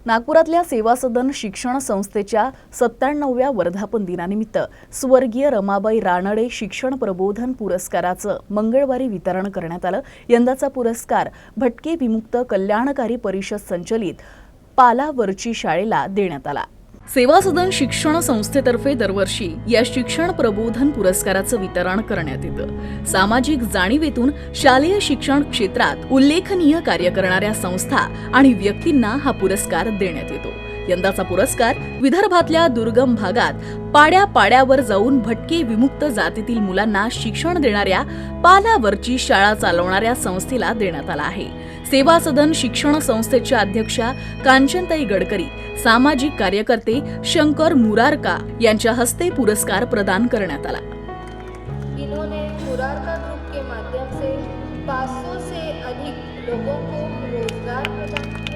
नागपुरातल्या सेवा सदन शिक्षण संस्थेच्या 97व्या वर्धापन दिनानिमित्त स्वर्गीय रमाबाई रानडे शिक्षण प्रबोधन पुरस्काराचं मंगळवारी वितरण करण्यात आलं। यंदाचा पुरस्कार भटके विमुक्त कल्याणकारी परिषद संचलित पालावरची शाळेला देण्यात आला। सेवा सदन शिक्षण संस्थेतर्फे दरवर्षी या शिक्षण प्रबोधन पुरस्काराचं वितरण करण्यात येतं। सामाजिक जाणीवेतून शालेय शिक्षण क्षेत्रात उल्लेखनीय कार्य करणाऱ्या संस्था आणि व्यक्तींना हा पुरस्कार देण्यात येतो। यंदाचा पुरस्कार विदर्भातल्या दुर्गम भागात पाड्यावर जाऊन भटके विमुक्त जातीतील मुलांना शिक्षण देणाऱ्या पालावरची शाळा चालवणाऱ्या संस्थेला देण्यात आला आहे। सेवा सदन शिक्षण संस्थेच्या अध्यक्षा कांचनताई गडकरी, सामाजिक कार्यकर्ते शंकर मुरारका यांच्या हस्ते पुरस्कार प्रदान करण्यात आला। इन्होंने मुरारका ग्रुप के माध्यम से 500 से अधिक लोगों को रोजगार प्रदान